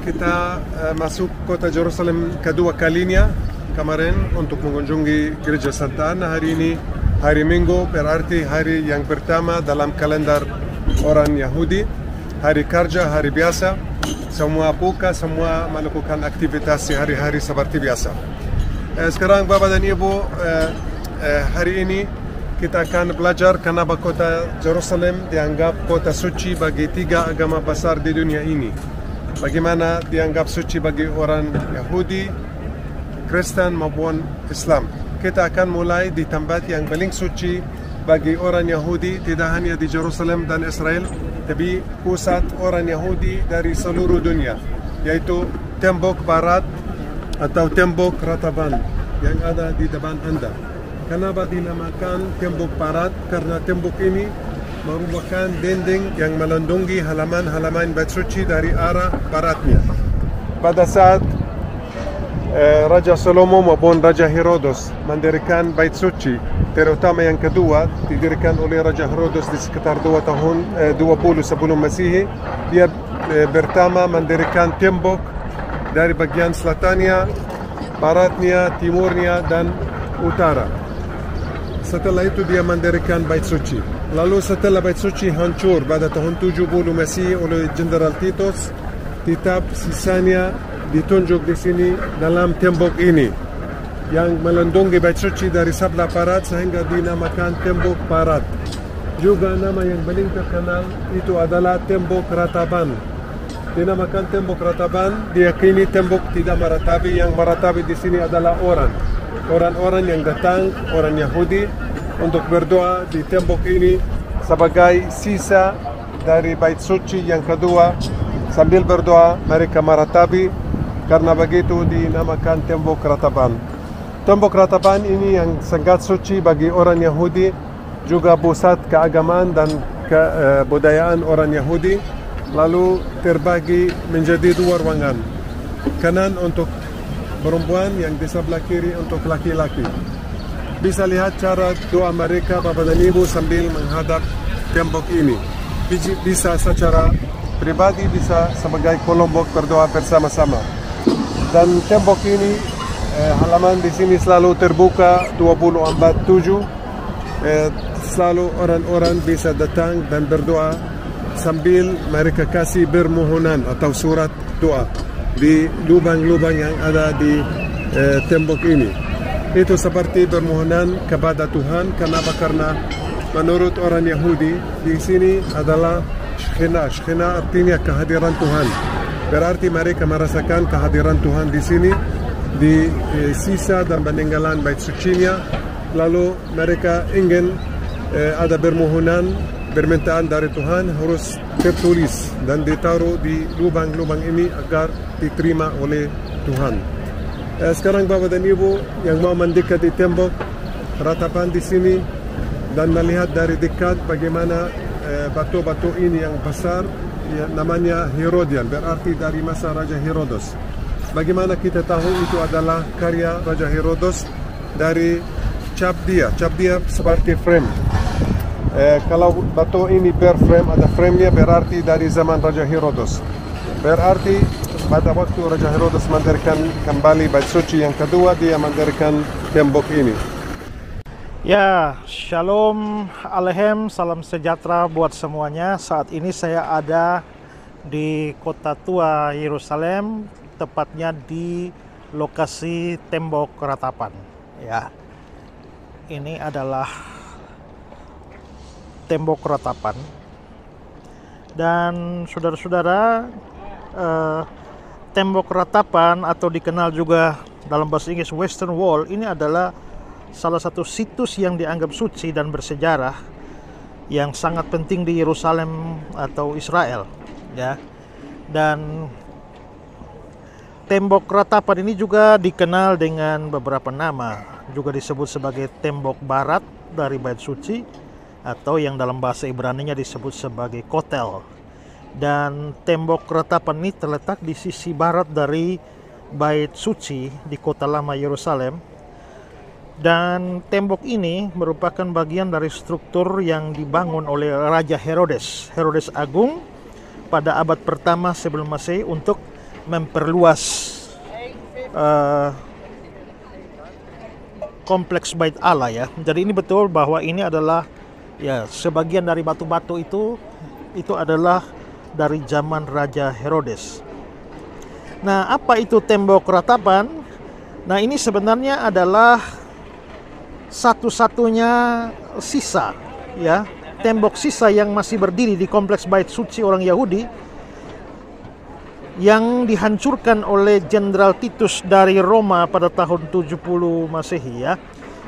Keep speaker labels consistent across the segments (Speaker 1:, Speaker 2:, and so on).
Speaker 1: kita masuk kota Jerusalem kedua kalinya kemarin untuk mengunjungi Gereja Santa Anna. Hari ini hari Minggu, berarti hari yang pertama dalam kalender orang Yahudi. Hari kerja, hari biasa. Semua buka, semua melakukan aktivitas sehari-hari seperti biasa. Sekarang Bapak dan Ibu, hari ini kita akan belajar kenapa kota Jerusalem dianggap kota suci bagi tiga agama besar di dunia ini. Bagaimana dianggap suci bagi orang Yahudi, Kristen maupun Islam. Kita akan mulai di tempat yang paling suci bagi orang Yahudi, tidak hanya di Jerusalem dan Israel, tapi pusat orang Yahudi dari seluruh dunia, yaitu tembok barat atau tembok rataban yang ada di depan Anda. Kenapa dinamakan tembok barat? Karena tembok ini merupakan dinding yang melindungi halaman-halaman Bait Suci dari arah baratnya. Pada saat Raja Salomo maupun Raja Herodes mendirikan Bait Suci, terutama yang kedua, didirikan oleh Raja Herodes di sekitar 20 sebelum Masehi. Dia pertama mendirikan tembok dari bagian selatannya, baratnya, timurnya, dan utara. Setelah itu dia mendirikan Bait Suci. Lalu setelah Bait Suci hancur pada tahun 70 Masehi oleh Jenderal Titus, tetap sisanya ditunjuk di sini dalam tembok ini yang melindungi Bait Suci dari sebelah barat sehingga dinamakan tembok barat. Juga nama yang paling terkenal itu adalah tembok rataban. Dinamakan tembok rataban, diyakini tembok tidak meratapi. Yang meratapi di sini adalah orang-orang yang datang, orang Yahudi, untuk berdoa di tembok ini sebagai sisa dari Bait Suci yang kedua. Sambil berdoa mereka meratapi, karena begitu dinamakan tembok rataban. Tembok rataban ini yang sangat suci bagi orang Yahudi, juga pusat keagamaan dan kebudayaan orang Yahudi. Lalu terbagi menjadi dua ruangan, kanan untuk perempuan, yang di sebelah kiri untuk laki-laki. Bisa lihat cara doa mereka Bapak dan Ibu sambil menghadap tembok ini. Bisa secara pribadi, bisa sebagai kelompok berdoa bersama-sama. Dan tembok ini, halaman di sini selalu terbuka 24/7. Selalu orang-orang bisa datang dan berdoa sambil mereka kasih permohonan atau surat doa di lubang-lubang yang ada di tembok ini. Itu seperti permohonan kepada Tuhan. Kenapa? Karena menurut orang Yahudi di sini adalah Shekhinah. Shekhinah artinya kehadiran Tuhan. Berarti mereka merasakan kehadiran Tuhan di sini, di sisa dan peninggalan Bait Sucinya. Lalu mereka ingin ada permohonan, permintaan dari Tuhan harus tertulis dan ditaruh di lubang-lubang ini agar diterima oleh Tuhan. Sekarang Bapak dan Ibu yang mau mendekat di tembok ratapan di sini dan melihat dari dekat bagaimana batu-batu ini yang besar, ya, namanya Herodian, berarti dari masa Raja Herodes. Bagaimana kita tahu itu adalah karya Raja Herodes? Dari cap dia seperti frame. Kalau batu ini berframe, ada frame-nya, berarti dari zaman Raja Herodes. Berarti pada waktu Raja Herodes mendirikan kembali Bait Suci yang kedua, dia mendirikan tembok ini.
Speaker 2: Ya, Shalom Aleichem, salam sejahtera buat semuanya. Saat ini saya ada di kota tua Yerusalem, tepatnya di lokasi tembok ratapan. Ya, ini adalah tembok ratapan. Dan saudara-saudara, tembok ratapan atau dikenal juga dalam bahasa Inggris Western Wall, ini adalah salah satu situs yang dianggap suci dan bersejarah yang sangat penting di Yerusalem atau Israel, ya. Dan tembok ratapan ini juga dikenal dengan beberapa nama, juga disebut sebagai tembok barat dari Bait Suci, atau yang dalam bahasa Ibrani-nya disebut sebagai kotel. Dan tembok ratapan ini terletak di sisi barat dari Bait Suci di kota lama Yerusalem. Dan tembok ini merupakan bagian dari struktur yang dibangun oleh Raja Herodes Agung pada abad pertama sebelum Masehi untuk memperluas kompleks Bait Allah ya. Jadi ini betul bahwa ini adalah ya sebagian dari batu-batu itu adalah dari zaman Raja Herodes. Nah, apa itu tembok ratapan? Nah, ini sebenarnya adalah satu-satunya sisa ya, tembok sisa yang masih berdiri di kompleks Bait Suci orang Yahudi yang dihancurkan oleh Jenderal Titus dari Roma pada tahun 70 Masehi ya.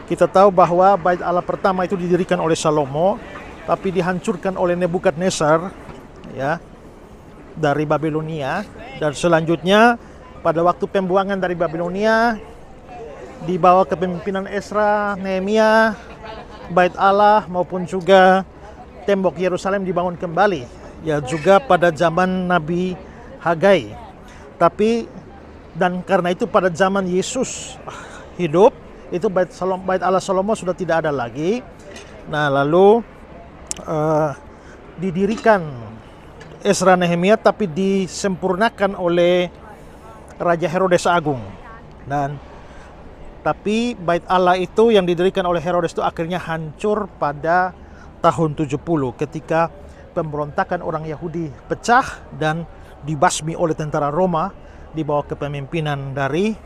Speaker 2: Kita tahu bahwa Bait Allah pertama itu didirikan oleh Salomo, tapi dihancurkan oleh Nebukadnezar ya dari Babilonia, dan selanjutnya pada waktu pembuangan dari Babilonia di bawah kepemimpinan Ezra, Nehemia, Bait Allah maupun juga tembok Yerusalem dibangun kembali ya, juga pada zaman Nabi Hagai. Tapi dan karena itu pada zaman Yesus hidup itu Bait Allah Salomo sudah tidak ada lagi. Nah, lalu didirikan Ezra, Nehemia, tapi disempurnakan oleh Raja Herodes Agung. Dan tapi Bait Allah itu yang didirikan oleh Herodes itu akhirnya hancur pada tahun 70 ketika pemberontakan orang Yahudi pecah dan dibasmi oleh tentara Roma di bawah kepemimpinan dari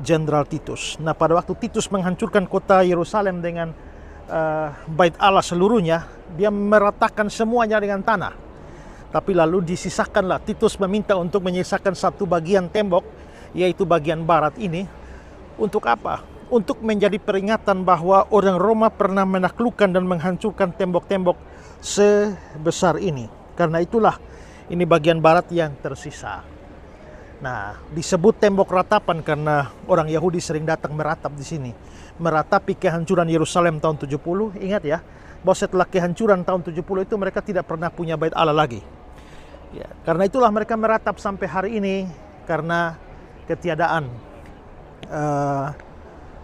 Speaker 2: Jenderal Titus. Nah, pada waktu Titus menghancurkan kota Yerusalem dengan Bait Allah seluruhnya, dia meratakan semuanya dengan tanah. Tapi lalu disisakanlah, Titus meminta untuk menyisakan satu bagian tembok, yaitu bagian barat ini. Untuk apa? Untuk menjadi peringatan bahwa orang Roma pernah menaklukkan dan menghancurkan tembok-tembok sebesar ini. Karena itulah ini bagian barat yang tersisa. Nah, disebut tembok ratapan karena orang Yahudi sering datang meratap di sini, meratapi kehancuran Yerusalem tahun 70. Ingat ya, bahwa setelah kehancuran tahun 70 itu mereka tidak pernah punya Bait Allah lagi. Ya, karena itulah mereka meratap sampai hari ini karena ketiadaan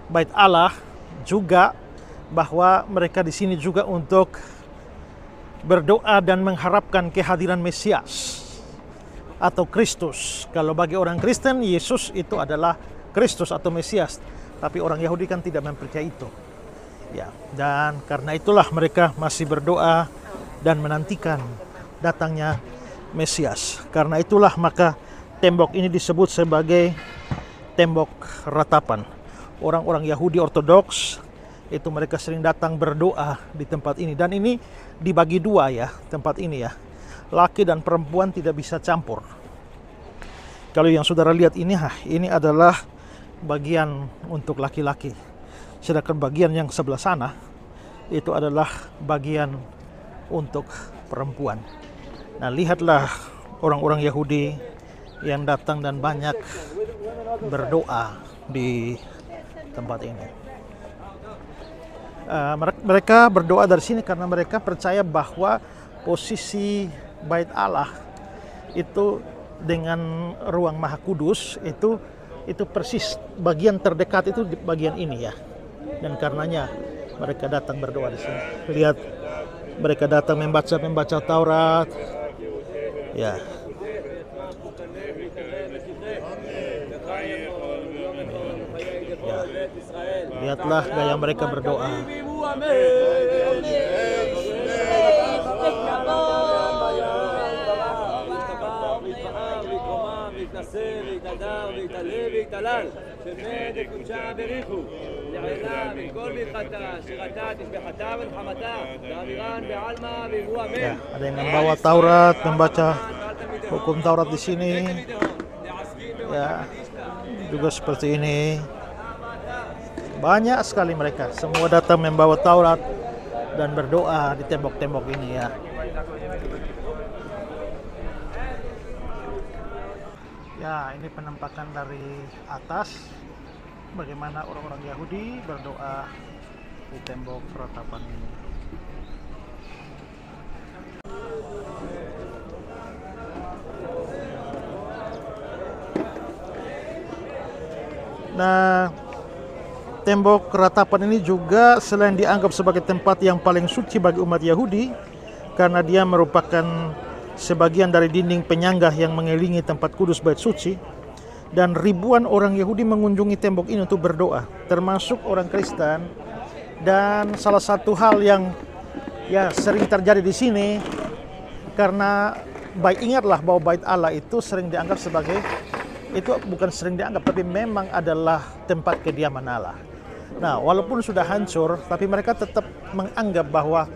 Speaker 2: Bait Allah, juga bahwa mereka di sini juga untuk berdoa dan mengharapkan kehadiran Mesias atau Kristus. Kalau bagi orang Kristen, Yesus itu adalah Kristus atau Mesias, tapi orang Yahudi kan tidak mempercayai itu. Ya, dan karena itulah mereka masih berdoa dan menantikan datangnya Mesias. Karena itulah maka tembok ini disebut sebagai tembok ratapan. Orang-orang Yahudi Ortodoks itu mereka sering datang berdoa di tempat ini, dan ini dibagi dua ya, tempat ini ya, laki dan perempuan tidak bisa campur. Kalau yang saudara lihat ini adalah bagian untuk laki-laki, sedangkan bagian yang sebelah sana itu adalah bagian untuk perempuan. Nah, lihatlah orang-orang Yahudi yang datang dan banyak berdoa di tempat ini. Mereka berdoa dari sini karena mereka percaya bahwa posisi Bait Allah itu dengan ruang Maha Kudus itu persis bagian terdekat itu di bagian ini ya. Dan karenanya mereka datang berdoa di sini. Lihat, mereka datang membaca Taurat. Ya. Lihatlah gaya mereka berdoa. Ya, ada yang membawa Taurat, membaca hukum Taurat di sini. Ya, juga seperti ini. Banyak sekali mereka, semua datang membawa Taurat dan berdoa di tembok-tembok ini ya. Ya, ini penampakan dari atas bagaimana orang-orang Yahudi berdoa di tembok ratapan ini. Nah, tembok ratapan ini juga selain dianggap sebagai tempat yang paling suci bagi umat Yahudi, karena dia merupakan sebagian dari dinding penyangga yang mengelilingi tempat kudus bait suci, dan ribuan orang Yahudi mengunjungi tembok ini untuk berdoa, termasuk orang Kristen. Dan salah satu hal yang sering terjadi di sini, karena ingatlah bahwa bait Allah itu sering dianggap sebagai, itu bukan sering dianggap, tapi memang adalah tempat kediaman Allah. Nah, walaupun sudah hancur, tapi mereka tetap menganggap bahwa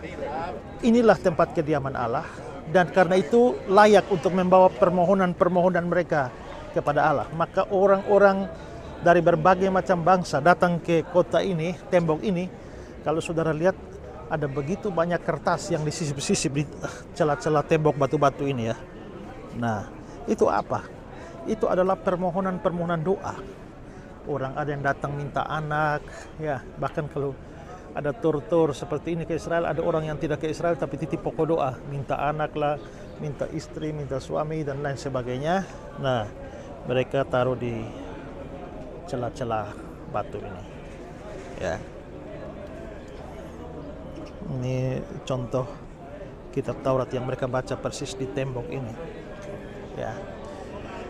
Speaker 2: inilah tempat kediaman Allah, dan karena itu layak untuk membawa permohonan-permohonan mereka kepada Allah. Maka orang-orang dari berbagai macam bangsa datang ke kota ini, tembok ini. Kalau saudara lihat, ada begitu banyak kertas yang disisip-sisip di celah-celah tembok batu-batu ini ya. Nah, itu apa? Itu adalah permohonan-permohonan doa. Orang ada yang datang minta anak, ya, bahkan kalau ada tur-tur seperti ini ke Israel, ada orang yang tidak ke Israel tapi titip pokok doa, minta anak lah, minta istri, minta suami dan lain sebagainya. Nah, mereka taruh di celah-celah batu ini. Ya. Ini contoh kitab Taurat yang mereka baca persis di tembok ini. Ya.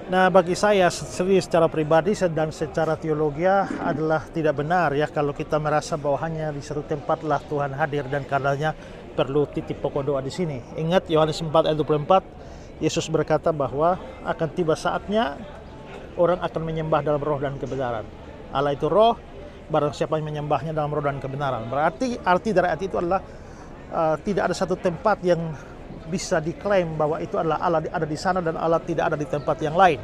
Speaker 2: Nah, bagi saya sendiri secara pribadi dan secara teologi adalah tidak benar ya kalau kita merasa bahwa hanya di satu tempatlah Tuhan hadir dan karenanya perlu titip pokok doa di sini. Ingat Yohanes 4 ayat 24, Yesus berkata bahwa akan tiba saatnya orang akan menyembah dalam roh dan kebenaran. Allah itu roh, barang siapa yang menyembahnya dalam roh dan kebenaran. Berarti arti dari ayat itu adalah tidak ada satu tempat yang bisa diklaim bahwa itu adalah Allah ada di sana dan Allah tidak ada di tempat yang lain.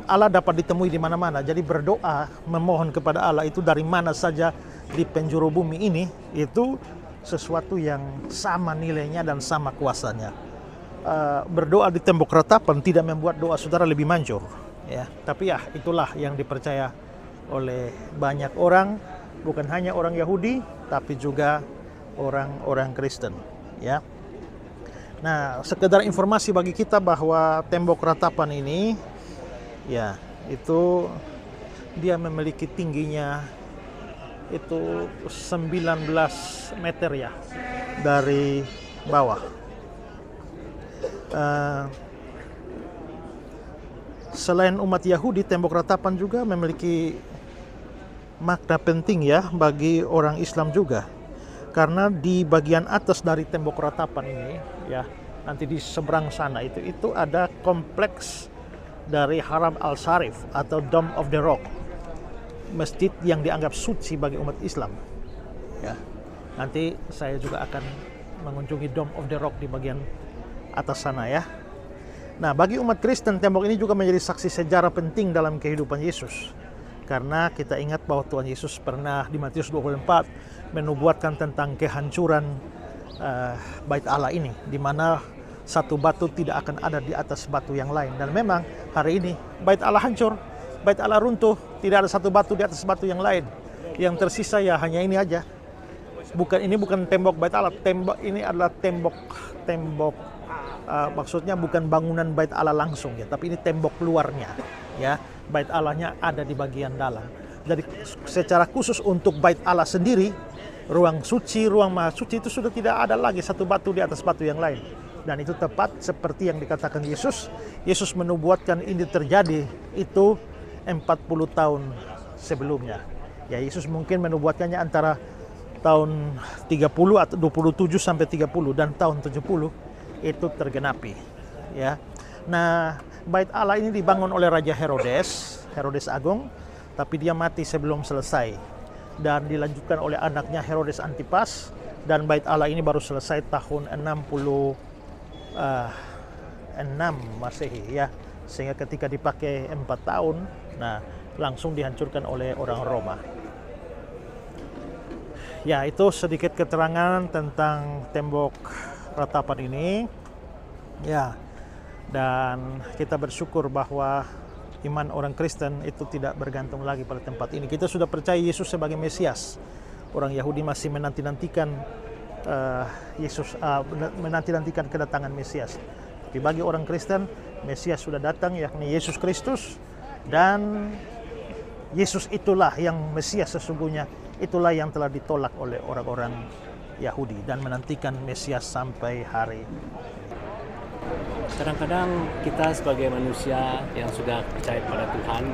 Speaker 2: Allah dapat ditemui di mana-mana. Jadi berdoa, memohon kepada Allah itu dari mana saja di penjuru bumi ini, itu sesuatu yang sama nilainya dan sama kuasanya. Berdoa di tembok ratapan tidak membuat doa saudara lebih manjur. Ya, tapi ya itulah yang dipercaya oleh banyak orang, bukan hanya orang Yahudi, tapi juga orang-orang Kristen. Ya. Nah, sekedar informasi bagi kita bahwa tembok ratapan ini, ya, itu dia memiliki tingginya itu 19 meter ya dari bawah. Selain umat Yahudi, tembok ratapan juga memiliki makna penting ya bagi orang Islam juga. Karena di bagian atas dari tembok ratapan ini ya, nanti di seberang sana itu ada kompleks dari Haram Al-Sharif atau Dome of the Rock. Masjid yang dianggap suci bagi umat Islam. Ya. Nanti saya juga akan mengunjungi Dome of the Rock di bagian atas sana ya. Nah, bagi umat Kristen, tembok ini juga menjadi saksi sejarah penting dalam kehidupan Yesus. Karena kita ingat bahwa Tuhan Yesus pernah di Matius 24 menubuatkan tentang kehancuran bait Allah ini, di mana satu batu tidak akan ada di atas batu yang lain. Dan memang hari ini bait Allah hancur, bait Allah runtuh, tidak ada satu batu di atas batu yang lain. Yang tersisa ya hanya ini aja. Ini bukan tembok bait Allah, tembok ini adalah tembok maksudnya bukan bangunan bait Allah langsung ya, tapi ini tembok luarnya ya. Bait Allahnya ada di bagian dalam. Jadi secara khusus untuk bait Allah sendiri, ruang suci, ruang maha suci itu sudah tidak ada lagi satu batu di atas batu yang lain. Dan itu tepat seperti yang dikatakan Yesus. Yesus menubuatkan ini terjadi itu 40 tahun sebelumnya. Ya, Yesus mungkin menubuatkannya antara tahun 30 atau 27 sampai 30 dan tahun 70 itu tergenapi. Ya. Nah, bait Allah ini dibangun oleh Raja Herodes Agung, tapi dia mati sebelum selesai. Dan dilanjutkan oleh anaknya Herodes Antipas, dan bait Allah ini baru selesai tahun 66 Masehi ya. Sehingga ketika dipakai 4 tahun, nah langsung dihancurkan oleh orang Roma. Ya, itu sedikit keterangan tentang tembok ratapan ini. Ya. Dan kita bersyukur bahwa iman orang Kristen itu tidak bergantung lagi pada tempat ini. Kita sudah percaya Yesus sebagai Mesias. Orang Yahudi masih menanti-nantikan menanti-nantikan kedatangan Mesias. Tapi bagi orang Kristen, Mesias sudah datang, yakni Yesus Kristus. Dan Yesus itulah yang Mesias sesungguhnya. Itulah yang telah ditolak oleh orang-orang Yahudi dan menantikan Mesias sampai hari
Speaker 3: Kadang-kadang kita sebagai manusia yang sudah percaya kepada Tuhan,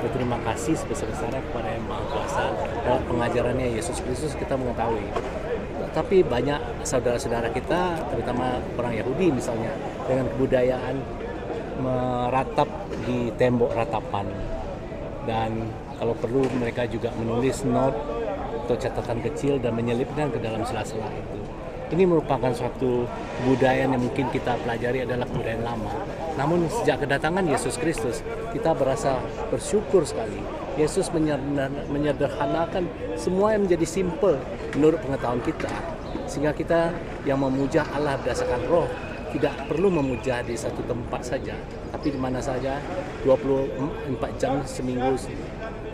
Speaker 3: berterima kasih sebesar-besarnya kepada Yang Maha Kuasa. Dalam pengajarannya Yesus Kristus kita mengetahui. Tapi banyak saudara-saudara kita, terutama orang Yahudi misalnya, dengan kebudayaan meratap di tembok ratapan. Dan kalau perlu mereka juga menulis note atau catatan kecil dan menyelipkan ke dalam sela-sela itu. Ini merupakan suatu kebudayaan yang mungkin kita pelajari adalah kebudayaan lama. Namun sejak kedatangan Yesus Kristus, kita berasa bersyukur sekali. Yesus menyederhanakan semua yang menjadi simple menurut pengetahuan kita. Sehingga kita yang memuja Allah berdasarkan roh, tidak perlu memuja di satu tempat saja, tapi di mana saja 24 jam seminggu,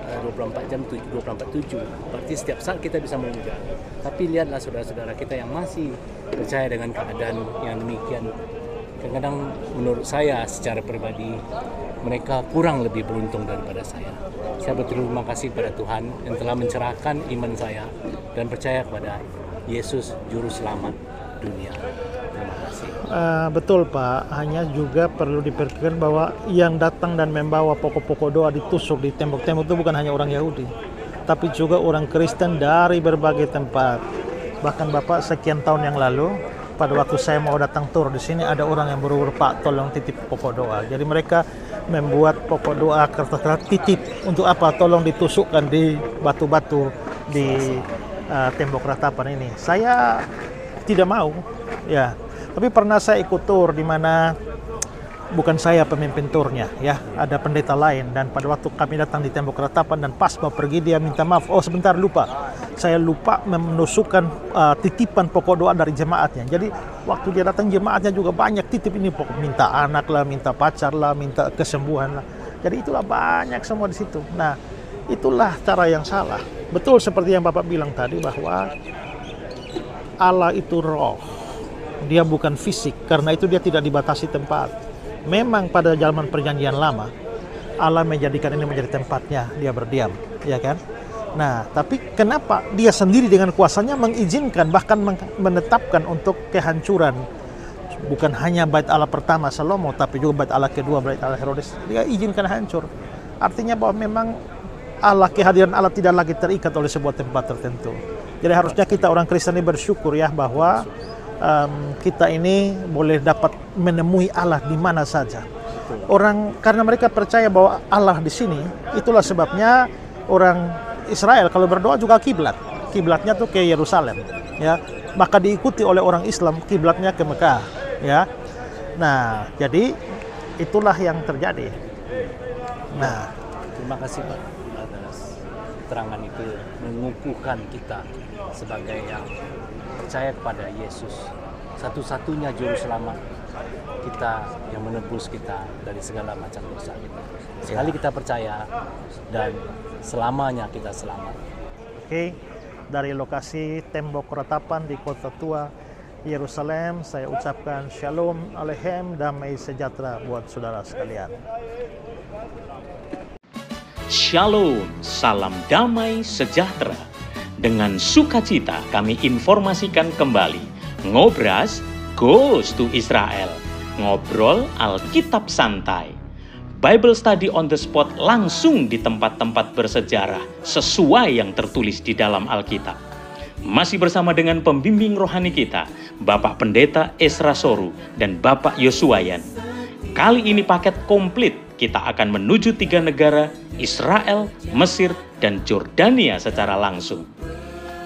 Speaker 3: 24 jam 24/7. Berarti setiap saat kita bisa memuja. Tapi lihatlah saudara-saudara kita yang masih percaya dengan keadaan yang demikian. Kadang-kadang menurut saya secara pribadi mereka kurang lebih beruntung daripada saya. Saya berterima kasih kepada Tuhan yang telah mencerahkan iman saya dan percaya kepada Yesus Juru Selamat dunia. Terima kasih.
Speaker 2: Betul Pak, hanya juga perlu diperhatikan bahwa yang datang dan membawa pokok-pokok doa ditusuk di tembok-tembok itu bukan hanya orang Yahudi, tapi juga orang Kristen dari berbagai tempat. Bahkan Bapak sekian tahun yang lalu, pada waktu saya mau datang tur di sini, ada orang yang berurut, Pak tolong titip pokok doa. Jadi mereka membuat pokok doa kertas titip untuk apa? Tolong ditusukkan di batu-batu di tembok ratapan ini. Saya tidak mau, ya. Tapi pernah saya ikut tur di mana bukan saya pemimpin turnya, ya. Ada pendeta lain, dan pada waktu kami datang di tembok ratapan dan pas mau pergi dia minta maaf. Oh sebentar, lupa. Saya lupa menusukkan titipan pokok doa dari jemaatnya. Jadi waktu dia datang jemaatnya juga banyak titip ini, pokok minta anak lah, minta pacar lah, minta kesembuhan lah. Jadi itulah banyak semua di situ. Nah, itulah cara yang salah. Betul seperti yang Bapak bilang tadi bahwa Allah itu roh. Dia bukan fisik, karena itu dia tidak dibatasi tempat. Memang pada zaman perjanjian lama, Allah menjadikan ini menjadi tempatnya dia berdiam, ya kan? Nah, tapi kenapa dia sendiri dengan kuasanya mengizinkan, bahkan menetapkan untuk kehancuran bukan hanya bait Allah pertama Salomo, tapi juga bait Allah kedua, bait Allah Herodes, dia izinkan hancur. Artinya bahwa memang Allah, kehadiran Allah tidak lagi terikat oleh sebuah tempat tertentu. Jadi harusnya kita orang Kristen ini bersyukur ya bahwa kita ini boleh dapat menemui Allah di mana saja. Orang karena mereka percaya bahwa Allah di sini, itulah sebabnya orang Israel kalau berdoa juga kiblat. Kiblatnya tuh ke Yerusalem, ya. Maka diikuti oleh orang Islam kiblatnya ke Mekah, ya. Nah, jadi itulah yang terjadi. Nah,
Speaker 3: terima kasih Pak atas keterangan itu, mengukuhkan kita sebagai yang percaya kepada Yesus, satu-satunya juru selamat kita yang menebus kita dari segala macam dosa kita. Sekali kita percaya dan selamanya kita selamat.
Speaker 2: Oke, dari lokasi tembok ratapan di kota tua Yerusalem, saya ucapkan Shalom Aleichem, damai sejahtera buat saudara sekalian.
Speaker 4: Shalom, salam damai sejahtera. Dengan sukacita kami informasikan kembali, Ngobras goes to Israel. Ngobrol Alkitab santai. Bible study on the spot langsung di tempat-tempat bersejarah sesuai yang tertulis di dalam Alkitab. Masih bersama dengan pembimbing rohani kita, Bapak Pendeta Esra Soru dan Bapak Yosuayan. Kali ini paket komplit, kita akan menuju 3 negara, Israel, Mesir, dan Jordania secara langsung.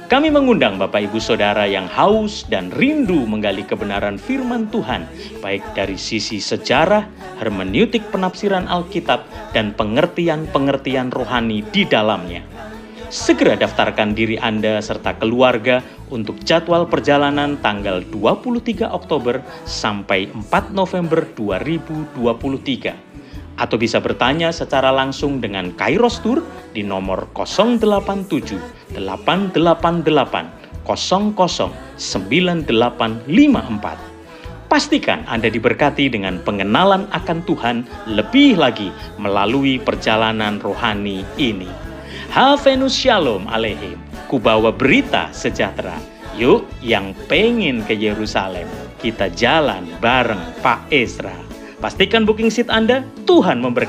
Speaker 4: Kami mengundang Bapak Ibu Saudara yang haus dan rindu menggali kebenaran firman Tuhan, baik dari sisi sejarah, hermeneutik penafsiran Alkitab, dan pengertian-pengertian rohani di dalamnya. Segera daftarkan diri Anda serta keluarga untuk jadwal perjalanan tanggal 23 Oktober sampai 4 November 2023. Atau bisa bertanya secara langsung dengan Kairos Tour di nomor 087 888 00 9854. Pastikan Anda diberkati dengan pengenalan akan Tuhan lebih lagi melalui perjalanan rohani ini. Havenus Shalom Aleichem, kubawa berita sejahtera. Yuk yang pengen ke Yerusalem, kita jalan bareng Pak Ezra. Pastikan booking seat Anda, Tuhan memberkati.